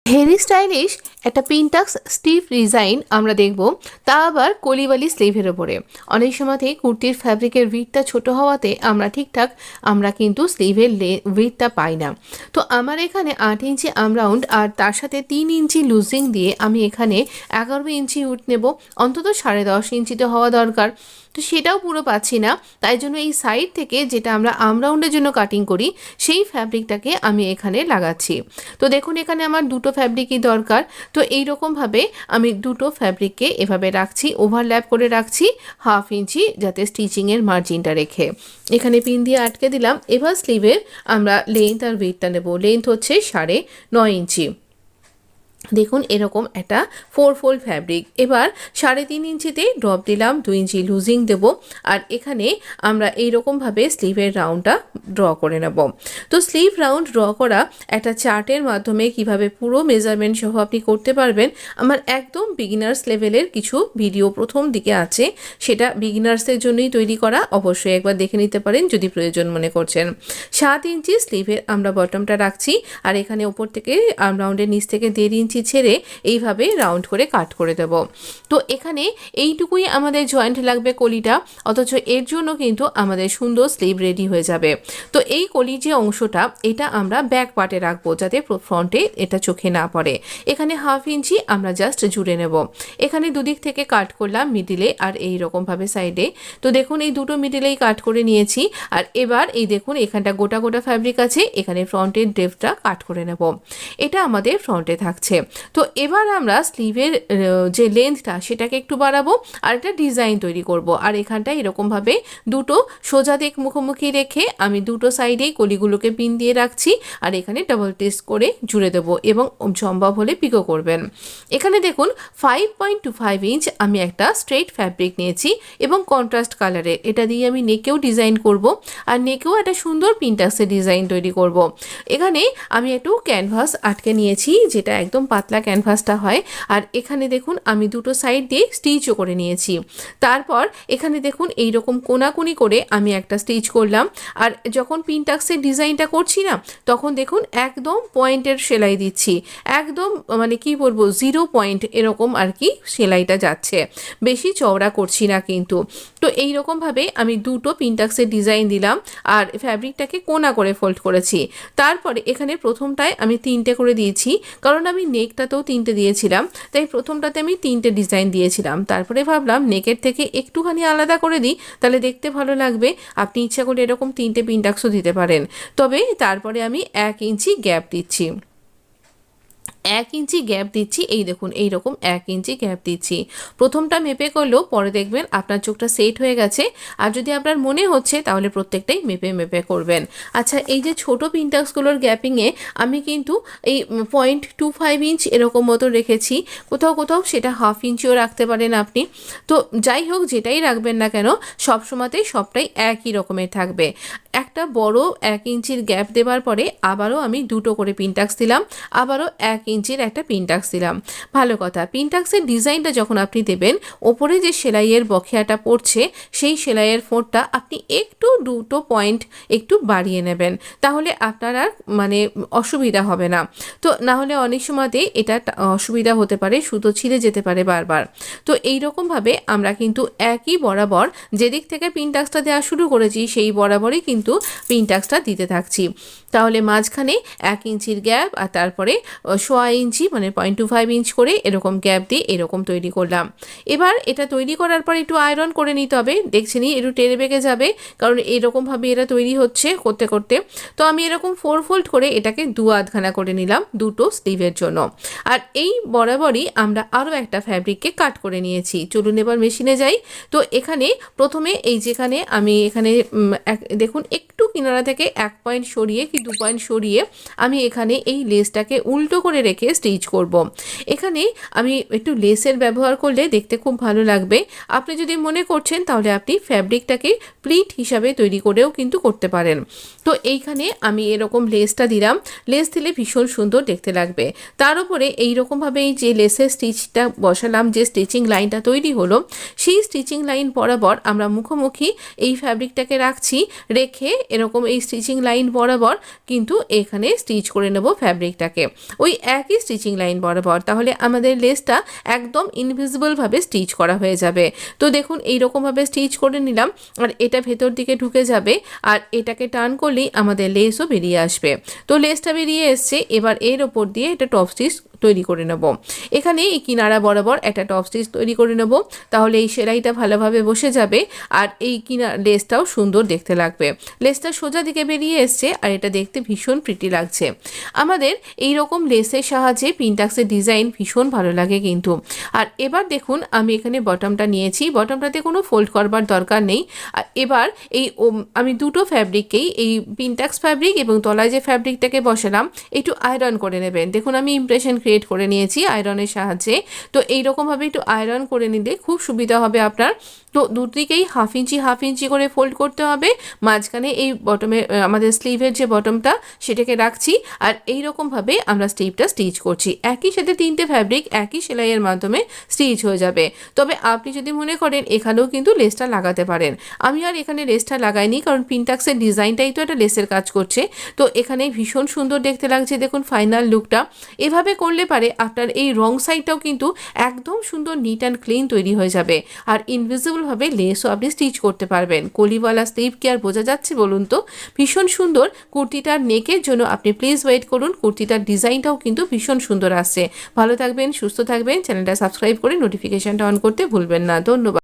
Heavy stylish একটা পিনটাক্স Steve design আমরা দেখব, তা আবার কলিওয়ালি স্লিভের ওপরে। অনেক সময়তেই কুর্তির ফ্যাব্রিকের উইথটা ছোট হওয়াতে আমরা কিন্তু স্লিভের উইথটা পাই না। তো আমার এখানে 8 ইঞ্চি আমরাউন্ড আর তার সাথে 3 ইঞ্চি লুজিং দিয়ে আমি এখানে 11 ইঞ্চি উইথ নেব। অন্তত 10.5 ইঞ্চি তো হওয়া দরকার, তো সেটাও পুরো পাচ্ছি না। তাই জন্য এই সাইড থেকে যেটা আমরা আমরাউন্ডের জন্য কাটিং করি সেই ফ্যাব্রিকটাকে আমি এখানে লাগাচ্ছি। তো দেখুন এখানে আমার দুটো ফ্যাব্রিকই দরকার। তো এইরকমভাবে আমি দুটো ফ্যাব্রিককে এভাবে রাখছি, ওভারল্যাপ করে রাখছি 1/2 ইঞ্চি, যাতে স্টিচিংয়ের মার্জিনটা রেখে এখানে পিন দিয়ে আটকে দিলাম। এবার স্লিভের আমরা লেন্থ আর উইডথটা নেব। লেন্থ হচ্ছে 9.5 ইঞ্চি। দেখুন এরকম একটা 4 ফোল্ড ফ্যাব্রিক। এবার 3.5 ইঞ্চিতে ড্রপ দিলাম, 2 ইঞ্চি লুজিং দেব। আর এখানে আমরা এইরকমভাবে স্লিভের রাউন্ডটা ড্র করে নেব। তো স্লিভ রাউন্ড ড্র করা একটা চার্টের মাধ্যমে কিভাবে পুরো মেজারমেন্ট সহ আপনি করতে পারবেন, আমার একদম বিগিনার্স লেভেলের কিছু ভিডিও প্রথম দিকে আছে, সেটা বিগিনার্সদের জন্যই তৈরি করা। অবশ্যই একবার দেখে নিতে পারেন যদি প্রয়োজন মনে করছেন। 7 ইঞ্চি স্লিভের আমরা বটমটা রাখছি, আর এখানে ওপর থেকে রাউন্ডের নিচ থেকে 1.5 ইঞ্চি ছেড়ে এইভাবে রাউন্ড করে কাট করে দেব। তো এখানে এইটুকুই আমাদের জয়েন্ট লাগবে কলিটা, অথচ এর জন্য কিন্তু আমাদের সুন্দর স্লিভ রেডি হয়ে যাবে। তো এই কলির যে অংশটা, এটা আমরা ব্যাক পার্টে রাখবো যাতে ফ্রন্টে এটা চোখে না পড়ে। এখানে 1/2 ইঞ্চি আমরা জাস্ট জুড়ে নেব। এখানে দুদিক থেকে কাট করলাম মিডিলে আর এই রকমভাবে সাইডে। তো দেখুন এই দুটো মিডিলেই কাট করে নিয়েছি। আর এবার এই দেখুন এখানটা গোটা গোটা ফ্যাব্রিক আছে, এখানে ফ্রন্টের ডেপথটা কাট করে নেব। এটা আমাদের ফ্রন্টে থাকছে। তো এবার আমরা স্লিভের যে লেন্থটা সেটাকে একটু বাড়াবো আর একটা ডিজাইন তৈরি করব। আর এখানটা এরকমভাবে দুটো সোজা দিক মুখোমুখি রেখে আমি দুটো সাইডেই কলিগুলোকে পিন দিয়ে রাখছি, আর এখানে ডাবল টেস্ট করে জুড়ে দেবো এবং সম্ভব হলে পিকো করবেন। এখানে দেখুন 5.25 ইঞ্চ আমি একটা স্ট্রেট ফ্যাব্রিক নিয়েছি এবং কন্ট্রাস্ট কালারের। এটা দিয়ে আমি নেকেও ডিজাইন করব, আর নেকেও একটা সুন্দর পিনটাক্সের ডিজাইন তৈরি করব। এখানে আমি একটু ক্যানভাস আটকে নিয়েছি, যেটা একদম পাতলা ক্যানভাসটা হয়। আর এখানে দেখুন আমি দুটো সাইড দিয়ে স্টিচও করে নিয়েছি। তারপর এখানে দেখুন এইরকম কোনাকুনি করে আমি একটা স্টিচ করলাম। আর যখন পিনটাক্সের ডিজাইনটা করছি না, তখন দেখুন একদম পয়েন্টের সেলাই দিচ্ছি, একদম মানে কি বলবো 0 পয়েন্ট এরকম আর কি সেলাইটা যাচ্ছে, বেশি চওড়া করছি না কিন্তু। তো এইরকমভাবে আমি দুটো পিনটাক্সের ডিজাইন দিলাম আর ফ্যাব্রিকটাকে কোনা করে ফোল্ড করেছি। তারপরে এখানে প্রথমটায় আমি 3টে করে দিয়েছি, কারণ আমি নেকটাতেও 3টে দিয়েছিলাম, তাই প্রথমটাতে আমি 3টে ডিজাইন দিয়েছিলাম। তারপরে ভাবলাম নেকের থেকে একটুখানি আলাদা করে দিই, তাহলে দেখতে ভালো লাগবে। আপনি ইচ্ছা করে এরকম 3টে পিনটাক্সও দিতে পারেন। তবে তারপরে আমি 1 ইঞ্চি গ্যাপ দিচ্ছি, 1 ইঞ্চি গ্যাপ দিচ্ছি। এই দেখুন এইরকম 1 ইঞ্চি গ্যাপ দিচ্ছি। প্রথমটা মেপে করলেও পরে দেখবেন আপনার চোখটা সেট হয়ে গেছে। আর যদি আপনার মনে হচ্ছে তাহলে প্রত্যেকটাই মেপে মেপে করবেন। আচ্ছা, এই যে ছোট পিনটাক্সগুলোর গ্যাপিংয়ে আমি কিন্তু এই 0.25 ইঞ্চ এরকম মতো রেখেছি, কোথাও কোথাও সেটা 1/2 ইঞ্চিও রাখতে পারেন আপনি। তো যাই হোক, যেটাই রাখবেন না কেন সবসময়তেই সবটাই একই রকমের থাকবে। একটা বড় 1 ইঞ্চির গ্যাপ দেওয়ার পরে আবারও আমি দুটো করে পিনটাক্স দিলাম, আবারও 1 ইঞ্চির একটা পিনটাক্স দিলাম। ভালো কথা, পিনটাক্সের ডিজাইনটা যখন আপনি দেবেন, ওপরে যে সেলাইয়ের বকেয়াটা পড়ছে সেই সেলাইয়ের ফোঁটটা আপনি একটু দুটো পয়েন্ট একটু বাড়িয়ে নেবেন, তাহলে আপনার আর মানে অসুবিধা হবে না। তো না হলে অনেক সময়তে এটা অসুবিধা হতে পারে, সুতো ছিঁড়ে যেতে পারে বারবার। তো এইরকমভাবে আমরা কিন্তু একই বরাবর যেদিক থেকে পিনটাক্সটা দেওয়া শুরু করেছি সেই বরাবরই কিন্তু পিনটাক্সটা দিতে থাকছি। তাহলে মাঝখানে 1 ইঞ্চির গ্যাপ আর তারপরে 1/4 ইঞ্চি মানে 0.25 ইঞ্চ করে এরকম গ্যাপ দিয়ে এরকম তৈরি করলাম। এবার এটা তৈরি করার পর একটু আয়রন করে নিতে হবে। দেখছেনই একটু টেনে বেঁকে যাবে, কারণ এরকমভাবে এটা তৈরি হচ্ছে করতে করতে। তো আমি এরকম 4 ফোল্ড করে এটাকে 2 আধখানা করে নিলাম দুটো স্লিভের জন্য। আর এই বরাবরই আমরা আরও একটা ফ্যাব্রিককে কাট করে নিয়েছি। চলুন এবার মেশিনে যাই। তো এখানে প্রথমে এই যেখানে আমি এখানে দেখুন একটু কিনারা থেকে 1 পয়েন্ট সরিয়ে কি 2 পয়েন্ট সরিয়ে আমি এখানে এই লেসটাকে উল্টো করে রেখে স্টিচ করব। এখানে আমি একটু লেসের ব্যবহার করলে দেখতে খুব ভালো লাগবে। আপনি যদি মনে করছেন তাহলে আপনি ফ্যাব্রিকটাকে প্লিট হিসাবে তৈরি করেও কিন্তু করতে পারেন। তো এইখানে আমি এরকম লেসটা দিলাম, লেস দিলে ভীষণ সুন্দর দেখতে লাগবে। তার উপরে এইরকমভাবে এই যে লেসের স্টিচটা বসালাম, যে স্টিচিং লাইনটা তৈরি হলো, সেই স্টিচিং লাইন বরাবর আমরা মুখোমুখি এই ফ্যাব্রিকটাকে রাখছি, রেখে রেখে এরকম এই স্টিচিং লাইন বরাবর কিন্তু এখানে স্টিচ করে নেব ফ্যাব্রিকটাকে, ওই একই স্টিচিং লাইন বরাবর। তাহলে আমাদের লেসটা একদম ইনভিজিবলভাবে স্টিচ করা হয়ে যাবে। তো দেখুন এইরকমভাবে স্টিচ করে নিলাম, আর এটা ভেতর দিকে ঢুকে যাবে, আর এটাকে টার্ন করলেই আমাদের লেসও বেরিয়ে আসবে। তো লেসটা বেরিয়ে এসছে, এবার এর ওপর দিয়ে এটা টপ স্টিচ তৈরি করে নেব। এখানে এই কিনারা বরাবর একটা টপ স্টিচ তৈরি করে নেব, তাহলে এই সেলাইটা ভালোভাবে বসে যাবে, আর এই লেসটাও সুন্দর দেখতে লাগবে। লেসটা সোজা দিকে বেরিয়ে এসছে, আর এটা দেখতে ভীষণ প্রিটি লাগছে। আমাদের এই রকম লেসের সাহায্যে পিনটাক্সের ডিজাইন ভীষণ ভালো লাগে কিন্তু। আর এবার দেখুন আমি এখানে বটমটা নিয়েছি, বটমটাতে কোনো ফোল্ড করবার দরকার নেই। আর এবার এই আমি দুটো ফ্যাব্রিককেই, এই পিনটাক্স ফ্যাব্রিক এবং তলায় যে ফ্যাব্রিকটাকে বসালাম, একটু আয়রন করে নেবেন। দেখুন আমি ইমপ্রেশন ক্রিয়েট করে নিয়েছি আয়রনের সাহায্যে। তো এইরকমভাবে একটু আয়রন করে নিলে খুব সুবিধা হবে আপনার। তো দুদিকেই হাফ ইঞ্চি করে ফোল্ড করতে হবে। মাঝখানে এই বটমে আমাদের স্লিভের যে বটমটা সেটাকে রাখছি, আর এইরকমভাবে আমরা স্লিভটা স্টিচ করছি। একই সাথে তিনটে ফ্যাব্রিক একই সেলাইয়ের মাধ্যমে স্টিচ হয়ে যাবে। তবে আপনি যদি মনে করেন এখানেও কিন্তু লেসটা লাগাতে পারেন। আমি আর এখানে লেসটা লাগাইনি, কারণ পিনটাক্সের ডিজাইনটাই তো একটা লেসের কাজ করছে। তো এখানে ভীষণ সুন্দর দেখতে লাগছে দেখুন ফাইনাল লুকটা। এভাবে করলে পারে আপনার এই রং সাইডটাও কিন্তু একদম সুন্দর নিট অ্যান্ড ক্লিন তৈরি হয়ে যাবে, আর ইনভিজিবলভাবে লেসও আপনি স্টিচ করতে পারবেন। কলিওয়ালা স্লিভ কি আর বোঝা যাচ্ছে বলুন তো? ভীষণ সুন্দর। কুর্তিটার নেকের জন্য আপনি প্লিজ ওয়েট করুন, কুর্তিটার ডিজাইনটাও কিন্তু ভীষণ সুন্দর আসছে। ভালো থাকবেন, সুস্থ থাকবেন, চ্যানেলটা সাবস্ক্রাইব করে নোটিফিকেশনটা অন করতে ভুলবেন না। ধন্যবাদ।